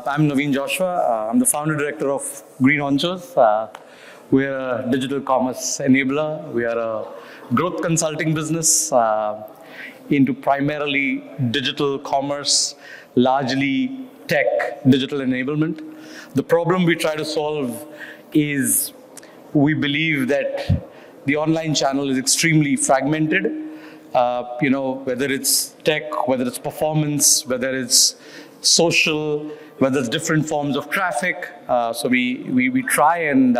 I'm Navin Joshua. I'm the founder director of GreenHonchos. We're a digital commerce enabler. We are a growth consulting business into primarily digital commerce, largely tech digital enablement. The problem we try to solve is we believe that the online channel is extremely fragmented. Whether it's tech, whether it's performance, whether it's social, whether it's different forms of traffic. So we try and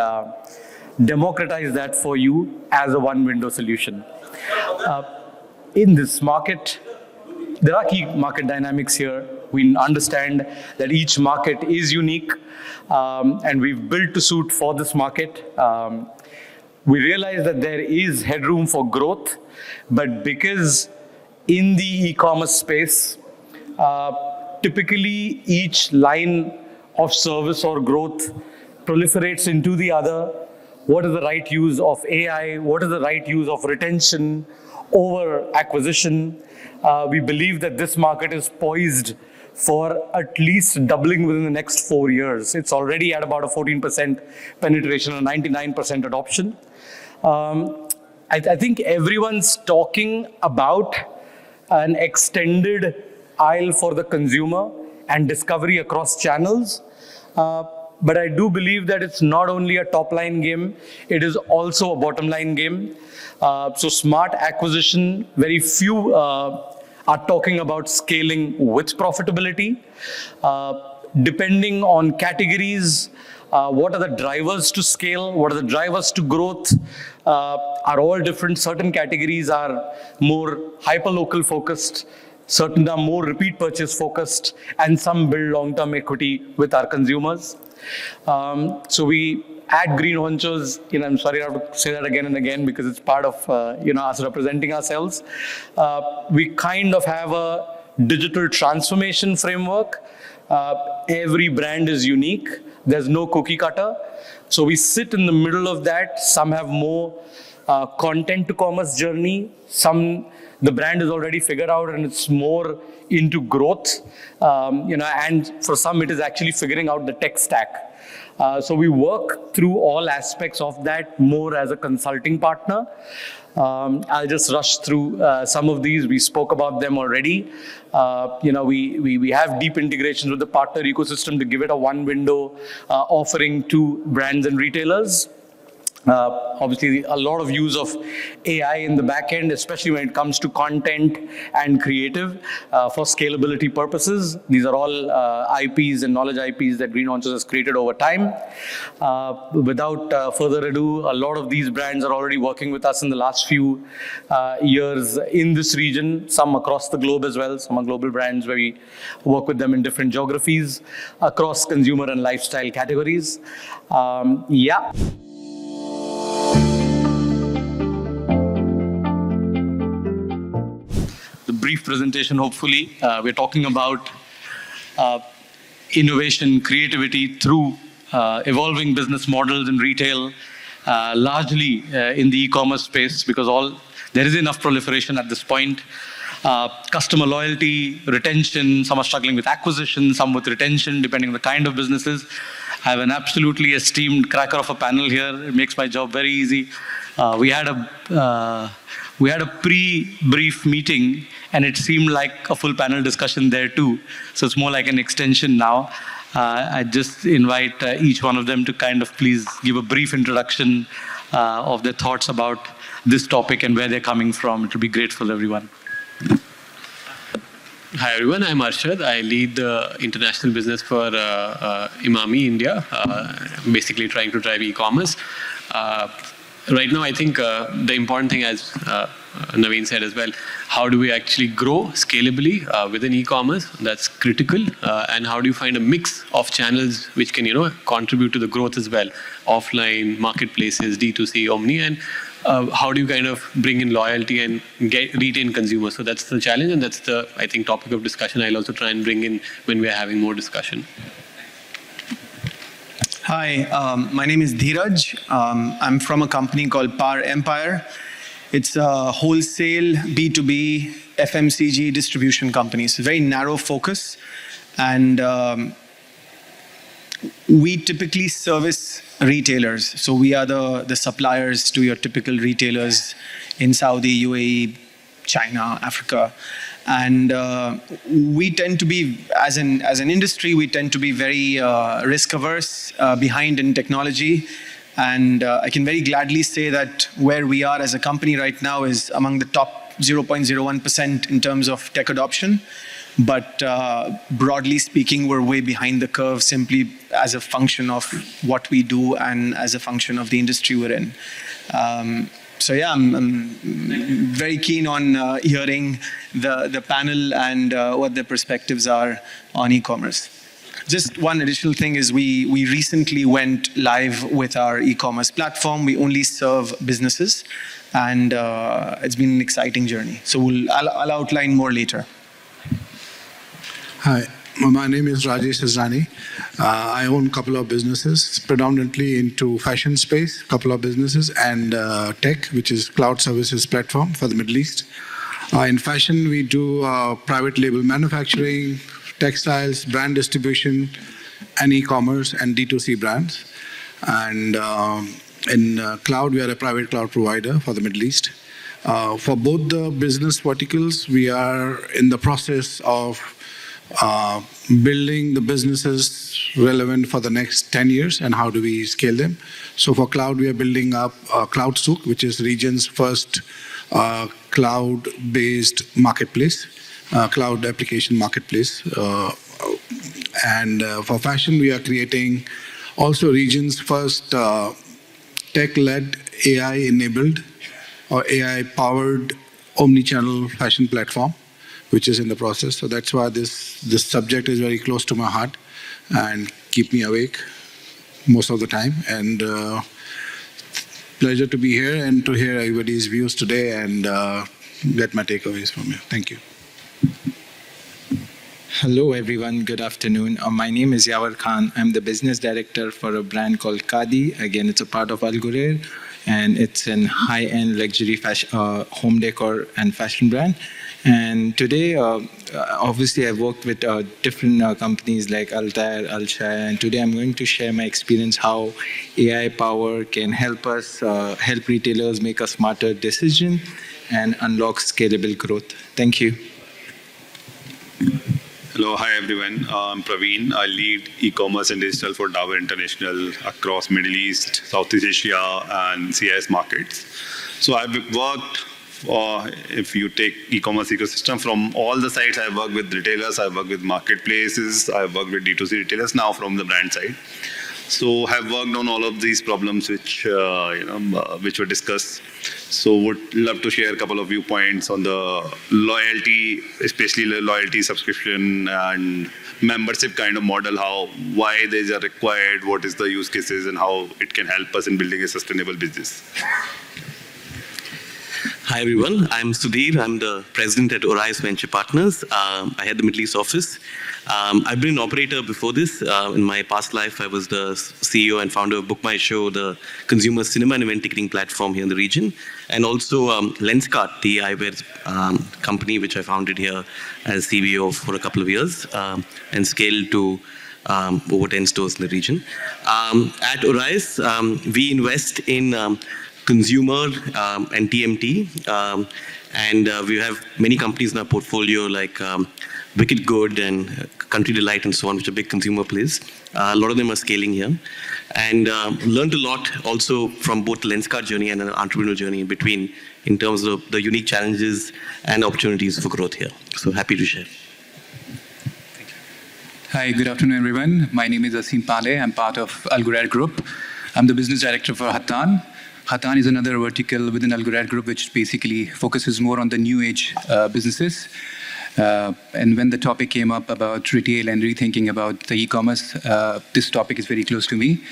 democratize that for you as a one-window solution. In this market, there are key market dynamics here. We understand that each market is unique, and we've built to suit for this market. We realize that there is headroom for growth, but because in the e-commerce space, typically each line of service or growth proliferates into the other. What is the right use of AI? What is the right use of retention over acquisition? We believe that this market is poised for at least doubling within the next 4 years. It's already at about a 14% penetration and 99% adoption. I think everyone's talking about an extended aisle for the consumer and discovery across channels. But I do believe that it's not only a top-line game, it is also a bottom-line game. So smart acquisition, very few are talking about scaling with profitability. Depending on categories, what are the drivers to scale? What are the drivers to growth? Are all different. Certain categories are more hyper-local focused, certain are more repeat purchase focused, and some build long-term equity with our consumers. So we at GreenHonchos, I'm sorry I have to say that again and again because it's part of us representing ourselves. We kind of have a digital transformation framework. Every brand is unique. There's no cookie cutter. So we sit in the middle of that. Some have more content to commerce journey. Some the brand is already figured out and it's more into growth. And for some it is actually figuring out the tech stack. So we work through all aspects of that more as a consulting partner. I'll just rush through some of these. We spoke about them already. We have deep integrations with the partner ecosystem to give it a one-window offering to brands and retailers. Obviously, a lot of use of AI in the back end, especially when it comes to content and creative for scalability purposes. These are all IPs and knowledge IPs that GreenHonchos has created over time. Without further ado, a lot of these brands are already working with us in the last few years in this region, some across the globe as well. Some are global brands where we work with them in different geographies across consumer and lifestyle categories. Brief presentation, hopefully. We're talking about innovation, creativity through evolving business models in retail, largely in the e-commerce space, because there is enough proliferation at this point. Customer loyalty, retention, some are struggling with acquisition, some with retention, depending on the kind of businesses. I have an absolutely esteemed cracker of a panel here. It makes my job very easy. We had a pre-brief meeting, and it seemed like a full panel discussion there too. So it's more like an extension now. I just invite each one of them to kind of please give a brief introduction of their thoughts about this topic and where they're coming from. It will be great for everyone. Hi everyone, I'm Arshad. I lead the international business for Imami India, basically trying to drive e-commerce. Right now, I think the important thing, as Navin said as well, how do we actually grow scalably within e-commerce? That's critical. And how do you find a mix of channels which can, contribute to the growth as well? Offline, marketplaces, D2C, Omni, and how do you kind of bring in loyalty and retain consumers? So that's the challenge, and that's the, I think, topic of discussion I'll also try and bring in when we're having more discussion. Hi, my name is Dheeraj. I'm from a company called Power Empire. It's a wholesale B2B FMCG distribution company. It's a very narrow focus. And we typically service retailers. So we are the suppliers to your typical retailers in Saudi, UAE, China, Africa. And we tend to be, as an industry, we tend to be very risk averse, behind in technology. And I can very gladly say that where we are as a company right now is among the top 0.01% in terms of tech adoption. But broadly speaking, we're way behind the curve simply as a function of what we do and as a function of the industry we're in. So yeah, I'm very keen on hearing the panel and what their perspectives are on e-commerce. Just one additional thing is we recently went live with our e-commerce platform. We only serve businesses, and it's been an exciting journey. So I'll outline more later. Hi, my name is Rajesh Azrani. I own a couple of businesses, predominantly into fashion space, a couple of businesses, and tech, which is cloud services platform for the Middle East. In fashion, we do private label manufacturing, textiles, brand distribution, and e-commerce and D2C brands. And in cloud, we are a private cloud provider for the Middle East. For both the business verticals, we are in the process of building the businesses relevant for the next 10 years and how do we scale them. So for cloud, we are building up Cloud Souk, which is region's first cloud-based marketplace, cloud application marketplace. And for fashion, we are creating also region's first tech-led, AI-enabled or AI-powered omnichannel fashion platform, which is in the process. So that's why this subject is very close to my heart and keep me awake most of the time. And pleasure to be here and to hear everybody's views today and get my takeaways from you. Thank you. Hello, everyone. Good afternoon. My name is Yawar Khan. I'm the business director for a brand called Kadi. Again, it's a part of Al Ghurair, and it's an high-end luxury fashion, home decor and fashion brand. And today, obviously, I've worked with different companies like Altair, Alshaya, and today I'm going to share my experience how AI power can help us, help retailers make a smarter decision and unlock scalable growth. Thank you. Hello, hi everyone. I'm Praveen. I lead e-commerce and digital for Dabur International across Middle East, Southeast Asia, and CIS markets. So I've worked, if you take e-commerce ecosystem, from all the sides. I've worked with retailers, I've worked with marketplaces, I've worked with D2C retailers, now from the brand side. So I've worked on all of these problems which were discussed. So would love to share a couple of viewpoints on the loyalty, especially the loyalty subscription and membership kind of model, why these are required, what is the use cases, and how it can help us in building a sustainable business. Hi everyone, I'm Sudhir. I'm the president at Orize Venture Partners. I had the Middle East office. I've been an operator before this. In my past life, I was the CEO and founder of Book My Show, the consumer cinema and event ticketing platform here in the region, and also Lenskart, the eyewear company which I founded here as CBO for a couple of years and scaled to over 10 stores in the region. At Orize, we invest in consumer and TMT, and we have many companies in our portfolio like Wicked Good and Country Delight and so on, which are big consumer plays. A lot of them are scaling here, and learned a lot also from both the Lenskart journey and an entrepreneurial journey in between in terms of the unique challenges and opportunities for growth here. So happy to share. Hi, good afternoon, everyone. My name is Asim Pale. I'm part of Al Ghurair Group. I'm the business director for Hatan. Hatan is another vertical within Al Ghurair Group, which basically focuses more on the new age businesses. And when the topic came up about retail and rethinking about the e-commerce, this topic is very close to me.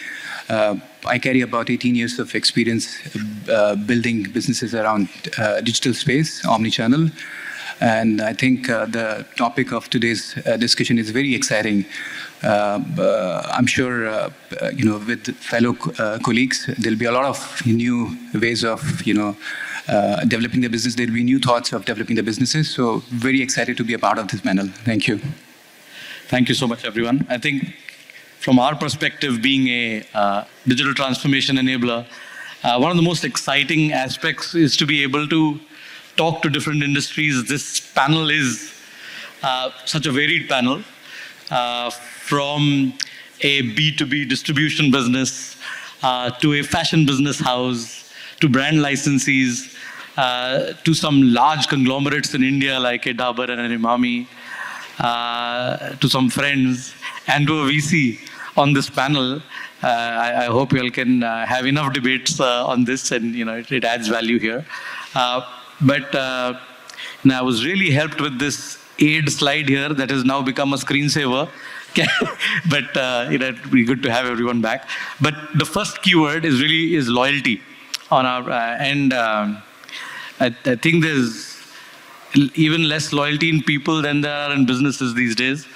I carry about 18 years of experience building businesses around digital space, omnichannel. And I think the topic of today's discussion is very exciting. I'm sure, with fellow colleagues, there'll be a lot of new ways of, developing the business. There'll be new thoughts of developing the businesses. So very excited to be a part of this panel. Thank you. Thank you so much, everyone. I think from our perspective, being a digital transformation enabler, one of the most exciting aspects is to be able to talk to different industries. This panel is such a varied panel, from a B2B distribution business to a fashion business house, to brand licensees, to some large conglomerates in India like a Dabur and an Imami, to some friends, and to a VC on this panel. I hope you all can have enough debates on this, and it adds value here. But I was really helped with this aid slide here that has now become a screensaver. But it'd be good to have everyone back. But the first keyword is loyalty on our end. I think there's even less loyalty in people than there are in businesses these days,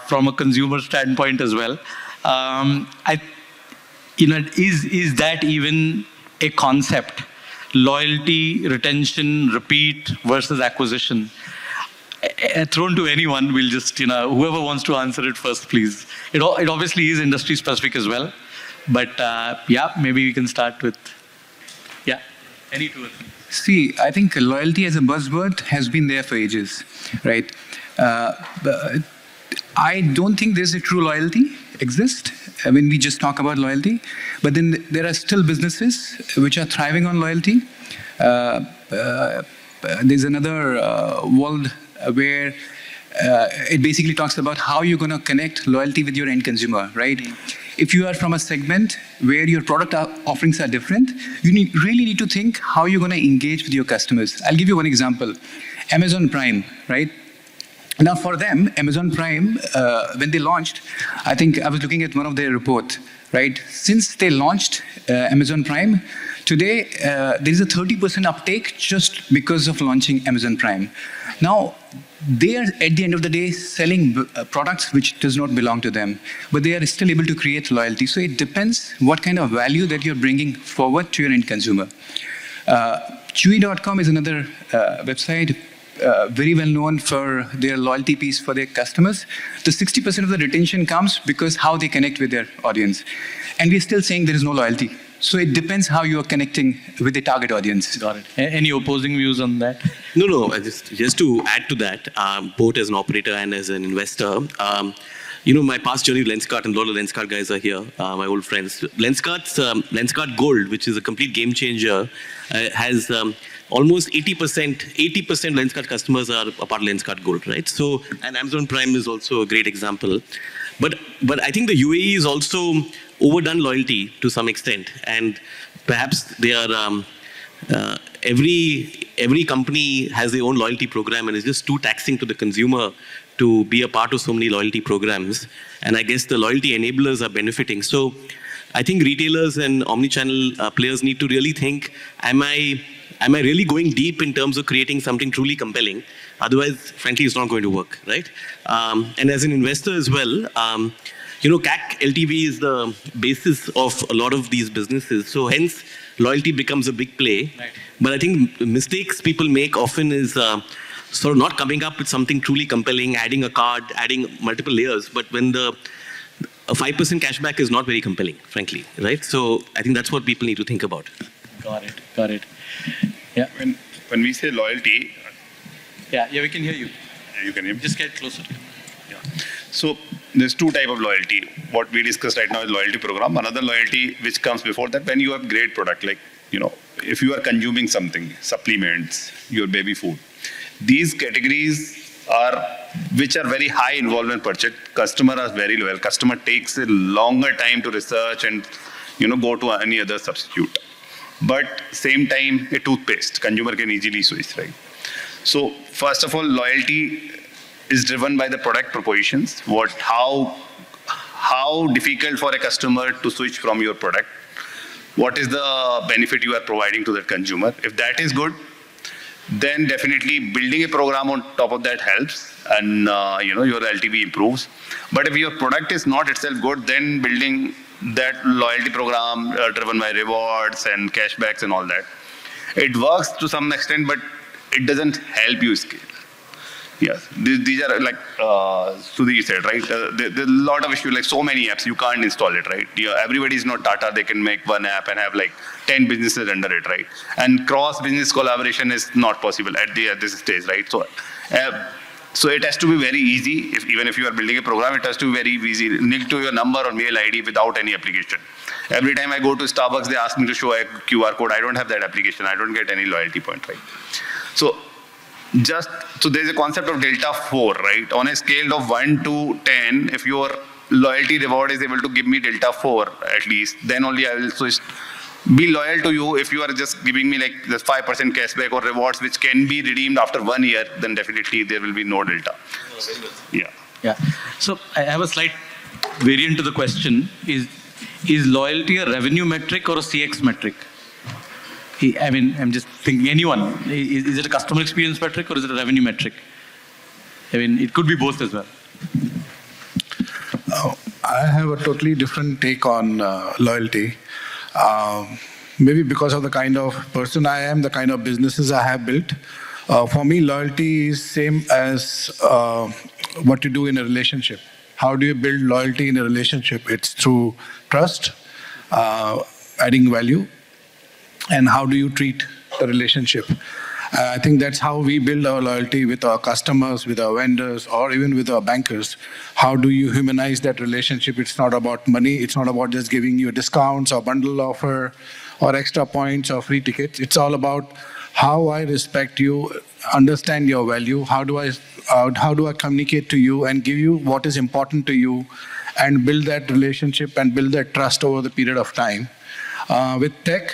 from a consumer standpoint as well. Is that even a concept? Loyalty, retention, repeat versus acquisition. Thrown to anyone, we'll just, whoever wants to answer it first, please. It obviously is industry specific as well. But maybe we can start with, any two or three. See, I think loyalty as a buzzword has been there for ages, right? But I don't think there's a true loyalty exist when we just talk about loyalty. But then there are still businesses which are thriving on loyalty. There's another world where it basically talks about how you're going to connect loyalty with your end consumer, right? If you are from a segment where your product offerings are different, you really need to think how you're going to engage with your customers. I'll give you one example. Amazon Prime, right? Now for them, Amazon Prime, when they launched, I think I was looking at one of their reports, right? Since they launched Amazon Prime, today there is a 30% uptake just because of launching Amazon Prime. Now, they are at the end of the day selling products which does not belong to them, but they are still able to create loyalty. So it depends what kind of value that you're bringing forward to your end consumer. Chewy.com is another website, very well known for their loyalty piece for their customers. The 60% of the retention comes because how they connect with their audience. And we're still saying there is no loyalty. So it depends how you are connecting with the target audience. Got it. Any opposing views on that? No. Just to add to that, both as an operator and as an investor, my past journey with Lenskart, and a lot of Lenskart guys are here, my old friends. Lenskart Gold, which is a complete game changer, has almost 80% Lenskart customers are a part of Lenskart Gold, right? So, and Amazon Prime is also a great example. But I think the UAE is also overdone loyalty to some extent, and perhaps they are every company has their own loyalty program, and it's just too taxing to the consumer to be a part of so many loyalty programs. And I guess the loyalty enablers are benefiting. So I think retailers and omnichannel players need to really think: Am I really going deep in terms of creating something truly compelling? Otherwise, frankly, it's not going to work, right? And as an investor as well, CAC LTV is the basis of a lot of these businesses. So hence, loyalty becomes a big play. Right. But I think the mistakes people make often is sort of not coming up with something truly compelling, adding a card, adding multiple layers. But when a 5% cashback is not very compelling, frankly, right? So I think that's what people need to think about. Got it. Yeah. When we say loyalty... Yeah, we can hear you. You can hear me? Just get closer. Yeah. So there's two types of loyalty. What we discussed right now is loyalty program. Another loyalty which comes before that, when you have great product, like, if you are consuming something, supplements, your baby food. These categories which are very high involvement purchase. Customer are very loyal. Customer takes a longer time to research and, go to any other substitute. But same time, a toothpaste, consumer can easily switch, right? So first of all, loyalty is driven by the product propositions. How difficult for a customer to switch from your product? What is the benefit you are providing to that consumer? If that is good, then definitely building a program on top of that helps, and your LTV improves. But if your product is not itself good, then building that loyalty program driven by rewards and cashbacks and all that, it works to some extent, but it doesn't help you scale. Yes, these are like Sudhir said, right? There's a lot of issues, like so many apps, you can't install it, right? Everybody is not Tata, they can make one app and have like 10 businesses under it, right? And cross-business collaboration is not possible at this stage, right? So it has to be very easy. Even if you are building a program, it has to be very easy, linked to your number or mail ID without any application. Every time I go to Starbucks, they ask me to show a QR code. I don't have that application. I don't get any loyalty point, right? So there's a concept of delta 4, right? On a scale of 1 to 10, if your loyalty reward is able to give me delta 4 at least, then only I will be loyal to you. If you are just giving me like the 5% cashback or rewards which can be redeemed after 1 year, then definitely there will be no delta. Yeah. So I have a slight variant to the question. Is loyalty a revenue metric or a CX metric? I mean, I'm just thinking anyone. Is it a customer experience metric or is it a revenue metric? I mean, it could be both as well. I have a totally different take on loyalty. Maybe because of the kind of person I am, the kind of businesses I have built. For me, loyalty is same as what you do in a relationship. How do you build loyalty in a relationship? It's through trust, adding value, and how do you treat the relationship. I think that's how we build our loyalty with our customers, with our vendors, or even with our bankers. How do you humanize that relationship? It's not about money. It's not about just giving you discounts or bundle offer or extra points or free tickets. It's all about how I respect you, understand your value, how do I communicate to you and give you what is important to you and build that relationship and build that trust over the period of time. With tech,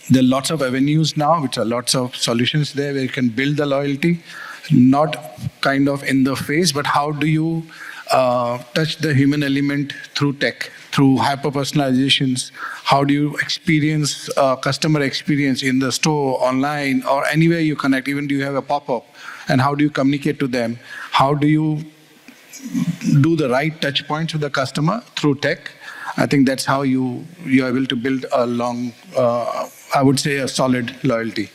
there are lots of avenues now, which are lots of solutions there where you can build the loyalty, not kind of in the face, but how do you touch the human element through tech, through hyper-personalizations? How do you experience customer experience in the store, online, or anywhere you connect? Even do you have a pop-up? And how do you communicate to them? How do you do the right touch points with the customer through tech? I think that's how you're able to build a long, I would say, a solid loyalty.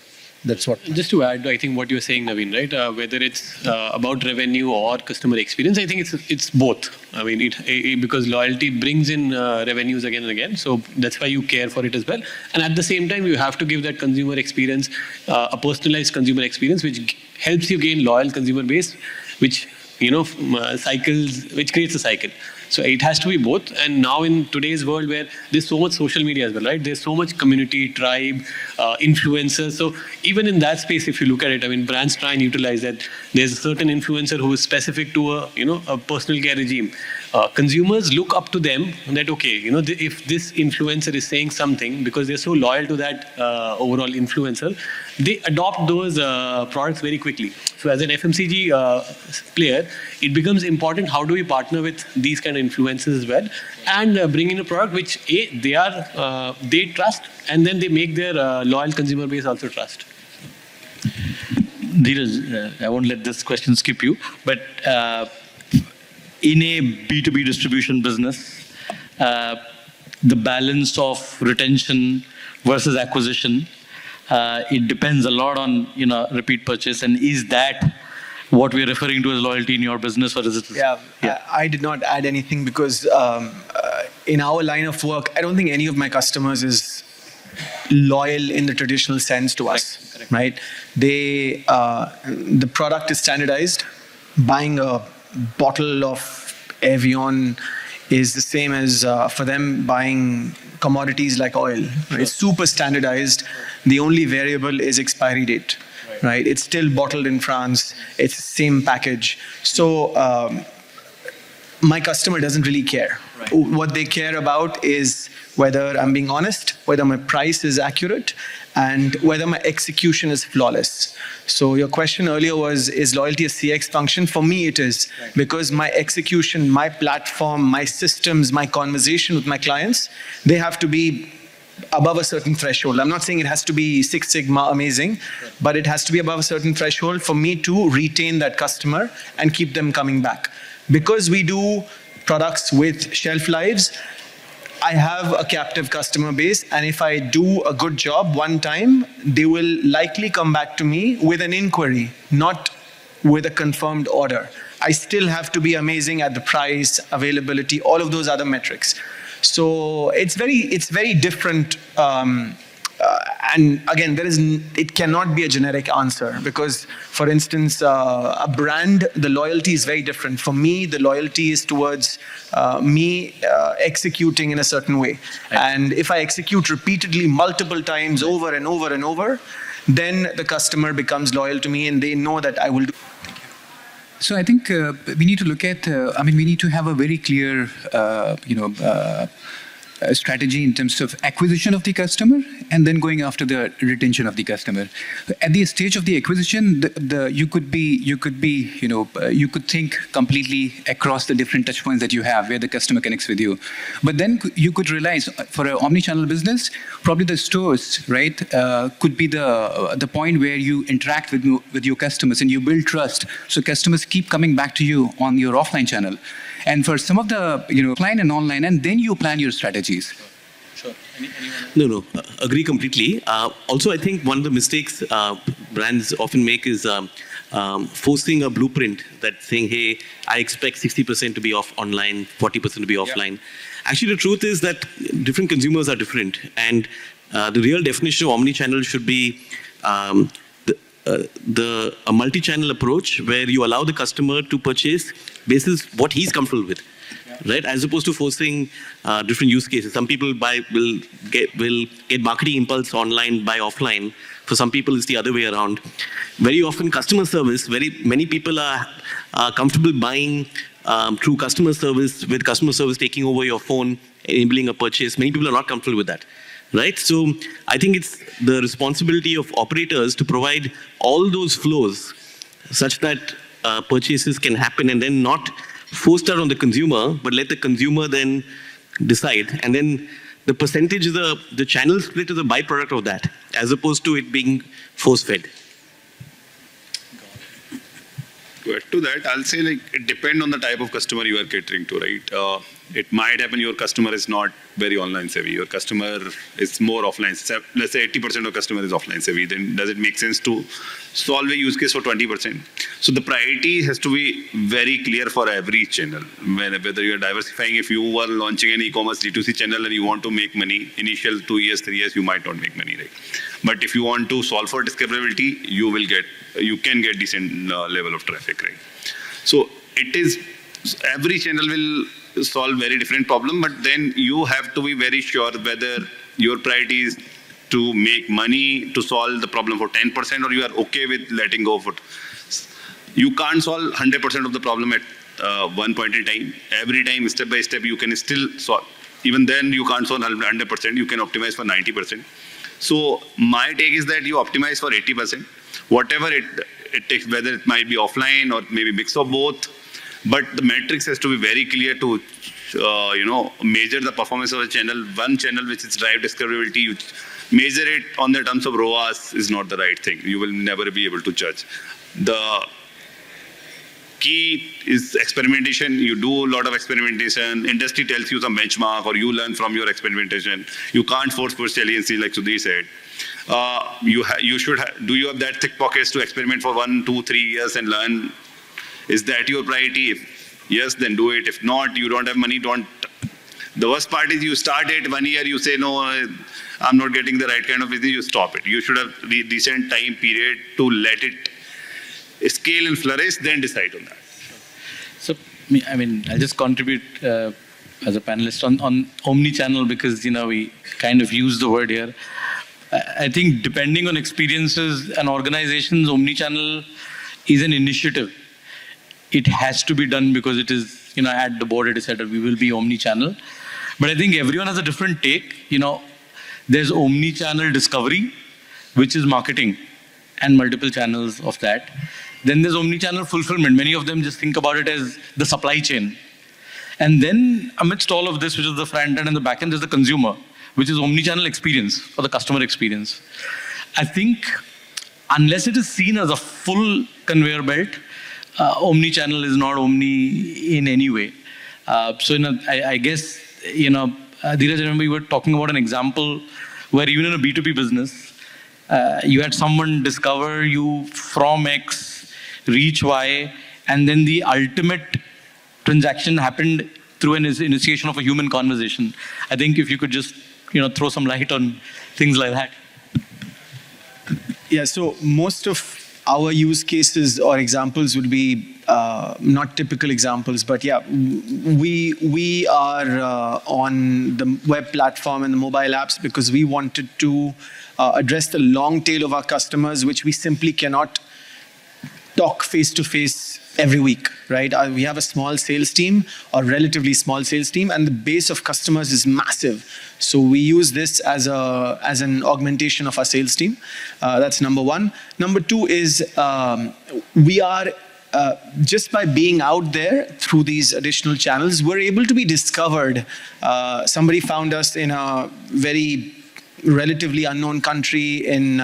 That's what. Just to add, I think what you're saying, Navin, right? Whether it's about revenue or customer experience, I think it's both. I mean, because loyalty brings in revenues again and again, so that's why you care for it as well. And at the same time, you have to give that consumer experience, a personalized consumer experience, which helps you gain loyal consumer base, which which creates a cycle. So it has to be both. And now in today's world where there's so much social media as well, right? There's so much community, tribe, influencers. So even in that space, if you look at it, I mean, brands try and utilize that. There's a certain influencer who is specific to a personal care regime. Consumers look up to them that, okay, if this influencer is saying something, because they're so loyal to that overall influencer, they adopt those products very quickly. So as an FMCG player, it becomes important, how do we partner with these kind of influencers as well and bring in a product which they trust, and then they make their loyal consumer base also trust. Dheeraj, I won't let this question skip you, but in a B2B distribution business, the balance of retention versus acquisition, it depends a lot on repeat purchase. And is that what we're referring to as loyalty in your business, or is it? Yeah. I did not add anything because in our line of work, I don't think any of my customers is loyal in the traditional sense to us. Correct. Right? They the product is standardized. Buying a bottle of Evian is the same as for them buying commodities like oil. Right? It's super standardized. The only variable is expiry date. Right? It's still bottled in France. It's the same package. So my customer doesn't really care. Right. What they care about is whether I'm being honest, whether my price is accurate, and whether my execution is flawless. So your question earlier was, is loyalty a CX function? For me, it is. Right. Because my execution, my platform, my systems, my conversation with my clients, they have to be above a certain threshold. I'm not saying it has to be Six Sigma amazing, but it has to be above a certain threshold for me to retain that customer and keep them coming back. Because we do products with shelf lives, I have a captive customer base, and if I do a good job one time, they will likely come back to me with an inquiry, not with a confirmed order. I still have to be amazing at the price, availability, all of those other metrics. So it's very different. And again, it cannot be a generic answer because, for instance, a brand, the loyalty is very different. For me, the loyalty is towards me executing in a certain way. And if I execute repeatedly multiple times over and over and over, then the customer becomes loyal to me and they know that I will do. So I think we need to look at, we need to have a very clear, strategy in terms of acquisition of the customer and then going after the retention of the customer. At the stage of the acquisition, you could think completely across the different touch points that you have where the customer connects with you. But then you could realize for an omnichannel business, probably the stores, right, could be the point where you interact with your customers and you build trust. So customers keep coming back to you on your offline channel. And for some of the, offline and online, and then you plan your strategies. Sure. No, agree completely. Also, I think one of the mistakes brands often make is forcing a blueprint that saying, hey, I expect 60% to be off online, 40% to be offline. Actually, the truth is that different consumers are different. And the real definition of omnichannel should be a multi-channel approach where you allow the customer to purchase basis what he's comfortable with, right? As opposed to forcing different use cases. Some people will get marketing impulse online, buy offline. For some people, it's the other way around. Very often, customer service. Many people are comfortable buying through customer service, with customer service taking over your phone, enabling a purchase. Many people are not comfortable with that. Right? So I think it's the responsibility of operators to provide all those flows such that purchases can happen and then not forced out on the consumer, but let the consumer then decide. And then the percentage of the channel split is a byproduct of that, as opposed to it being force-fed. To that, I'll say it depends on the type of customer you are catering to, right? It might happen your customer is not very online savvy. Your customer is more offline. Let's say 80% of customer is offline savvy. Then does it make sense to solve a use case for 20%? So the priority has to be very clear for every channel. Whether you're diversifying, if you are launching an e-commerce D2C channel and you want to make money, initial 2 years, 3 years, you might not make money, right? But if you want to solve for discoverability, you can get decent level of traffic, right? So every channel will solve very different problem, but then you have to be very sure whether your priority is to make money to solve the problem for 10% or you are okay with letting go of it. You can't solve 100% of the problem at one point in time. Every time, step by step, you can still solve. Even then, you can't solve 100%. You can optimize for 90%. So my take is that you optimize for 80%. Whatever it takes, whether it might be offline or maybe mix of both. But the metrics has to be very clear to, measure the performance of a channel. One channel which is drive discoverability, you measure it on the terms of ROAS is not the right thing. You will never be able to judge. The key is experimentation. You do a lot of experimentation. Industry tells you some benchmark or you learn from your experimentation. You can't force saliency like Sudhir said. Do you have that thick pockets to experiment for 1, 2, 3 years and learn? Is that your priority? If yes, then do it. If not, you don't have money, don't. The worst part is you start it 1 year, you say, no, I'm not getting the right kind of business, you stop it. You should have the decent time period to let it scale and flourish, then decide on that. So, I'll just contribute as a panelist on omnichannel because, we kind of use the word here. I think depending on experiences and organizations, omnichannel is an initiative. It has to be done because it is, at the board it is said that we will be omnichannel. But I think everyone has a different take. There's omnichannel discovery, which is marketing and multiple channels of that. Then there's omnichannel fulfillment. Many of them just think about it as the supply chain. And then amidst all of this, which is the front end and the back end, there's the consumer, which is omnichannel experience or the customer experience. I think unless it is seen as a full conveyor belt, omnichannel is not omni in any way. I guess, Dheeraj, I remember you were talking about an example where even in a B2B business, you had someone discover you from X, reach Y, and then the ultimate transaction happened through an initiation of a human conversation. I think if you could just throw some light on things like that. Yeah, so most of our use cases or examples would be not typical examples, but yeah, we are on the web platform and the mobile apps because we wanted to address the long tail of our customers, which we simply cannot talk face to face every week, right? We have a small sales team, or relatively small sales team, and the base of customers is massive. So we use this as an augmentation of our sales team. That's number one. Number two is we are just by being out there through these additional channels, we're able to be discovered. Somebody found us in a very relatively unknown country in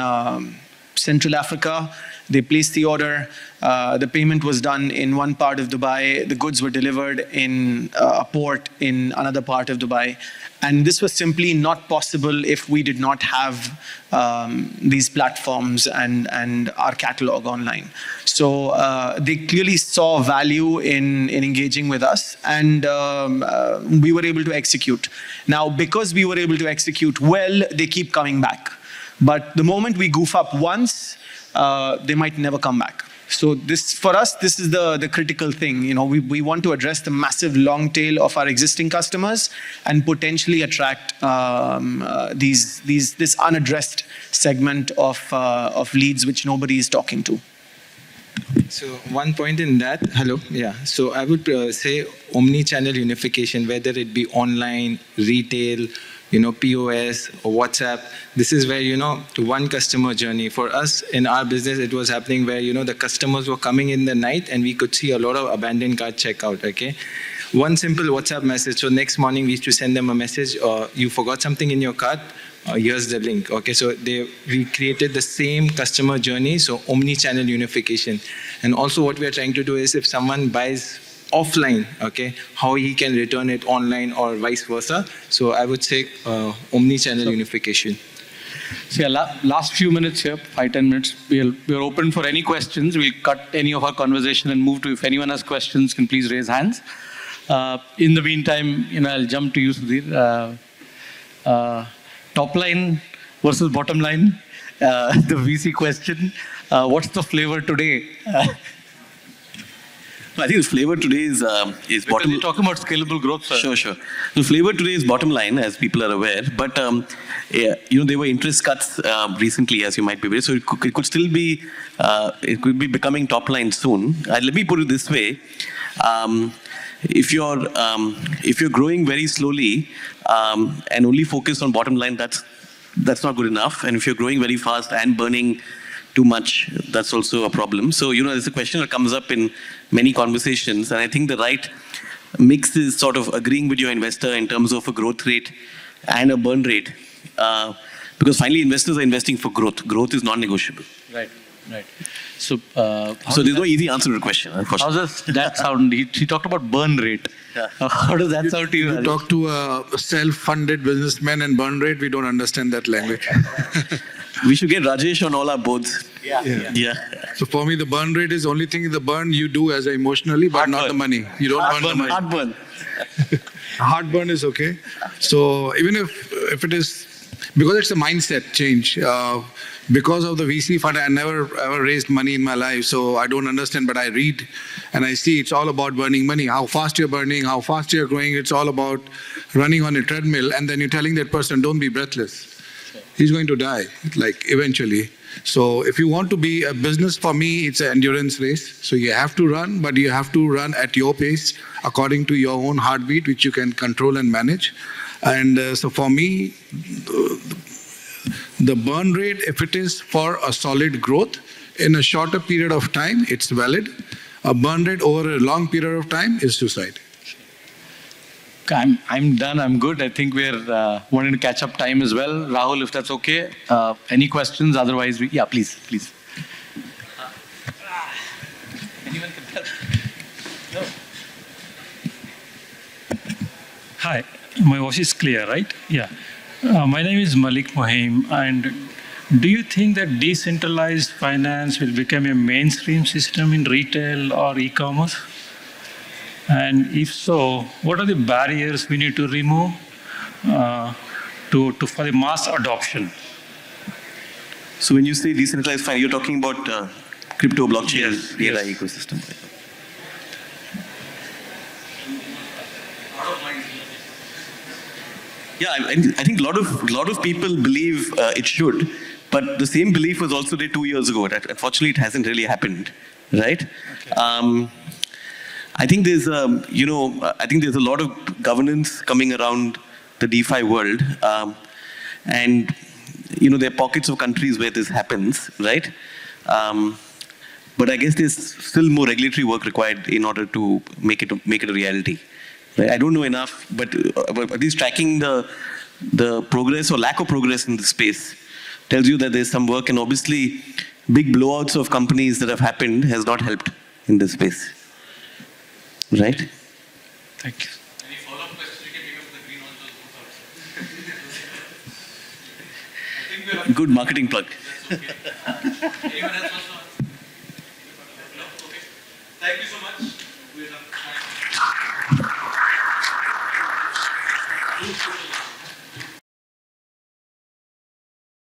Central Africa. They placed the order. The payment was done in one part of Dubai. The goods were delivered in a port in another part of Dubai. And this was simply not possible if we did not have these platforms and our catalog online. So they clearly saw value in engaging with us, and we were able to execute. Now, because we were able to execute well, they keep coming back. But the moment we goof up once, they might never come back. So this, for us, this is the critical thing. We want to address the massive long tail of our existing customers and potentially attract this unaddressed segment of leads which nobody is talking to. So one point in that, hello, yeah. So I would say omni-channel unification, whether it be online, retail, POS or WhatsApp. This is where, one customer journey. For us in our business, it was happening where, the customers were coming in the night and we could see a lot of abandoned cart checkout, okay? One simple WhatsApp message. So next morning we used to send them a message, you forgot something in your cart, here's the link, okay? So we created the same customer journey, so omni-channel unification. And also what we are trying to do is if someone buys offline, okay, how he can return it online or vice versa. So I would say omni-channel unification. So yeah, last few minutes here, 5-10 minutes. We're open for any questions. We'll cut any of our conversation and move to, if anyone has questions, can please raise hands. In the meantime, I'll jump to you, Sudhir. Top line versus bottom line, the VC question. What's the flavor today? I think the flavor today is bottom. You're talking about scalable growth, sir. Sure. The flavor today is bottom line, as people are aware. But there were interest cuts recently, as you might be aware. So it could still be, it could be becoming top line soon. Let me put it this way: if you're growing very slowly and only focused on bottom line, that's not good enough. And if you're growing very fast and burning too much, that's also a problem. So, there's a question that comes up in many conversations, and I think the right mix is sort of agreeing with your investor in terms of a growth rate and a burn rate, because finally investors are investing for growth. Growth is non-negotiable. Right. So there's no easy answer to the question, unfortunately. How does that sound? He talked about burn rate. Yeah. How does that sound to you? You talk to a self-funded businessman and burn rate, we don't understand that language. We should get Rajesh on all our boards. Yeah. So for me, the burn rate is only thing the burn you do as emotionally, but not the money. You don't burn the money. Heartburn. Heartburn is okay. So even if it is, because it's a mindset change, because of the VC fund, I never ever raised money in my life, so I don't understand, but I read and I see it's all about burning money, how fast you're burning, how fast you're growing. It's all about running on a treadmill, and then you're telling that person, don't be breathless. He's going to die, eventually. So if you want to be a business, for me, it's an endurance race. So you have to run, but you have to run at your pace, according to your own heartbeat, which you can control and manage. And so for me, the burn rate, if it is for a solid growth, in a shorter period of time, it's valid. A burn rate over a long period of time is suicide. I'm done. I'm good. I think we're wanting to catch up time as well. Rahul, if that's okay. Any questions? Otherwise, please. Anyone can tell? No. Hi, my voice is clear, right? Yeah. My name is Malik Mohim, and Do you think that decentralized finance will become a mainstream system in retail or e-commerce? And if so, what are the barriers we need to remove for the mass adoption? So when you say decentralized finance, you're talking about crypto, blockchain, Yes. AI ecosystem. Yeah, I think a lot of people believe it should, but the same belief was also there 2 years ago. Unfortunately, it hasn't really happened, right? Okay. I think there's a lot of governance coming around the DeFi world, and there are pockets of countries where this happens, right? But I guess there's still more regulatory work required in order to make it a reality. Right? I don't know enough, but at least tracking the progress or lack of progress in this space tells you that there's some work, and obviously big blowouts of companies that have happened has not helped in this space. Right? Thank you. Any follow-up questions you can make up the GreenHonchos? Good marketing plug. Anyone else wants to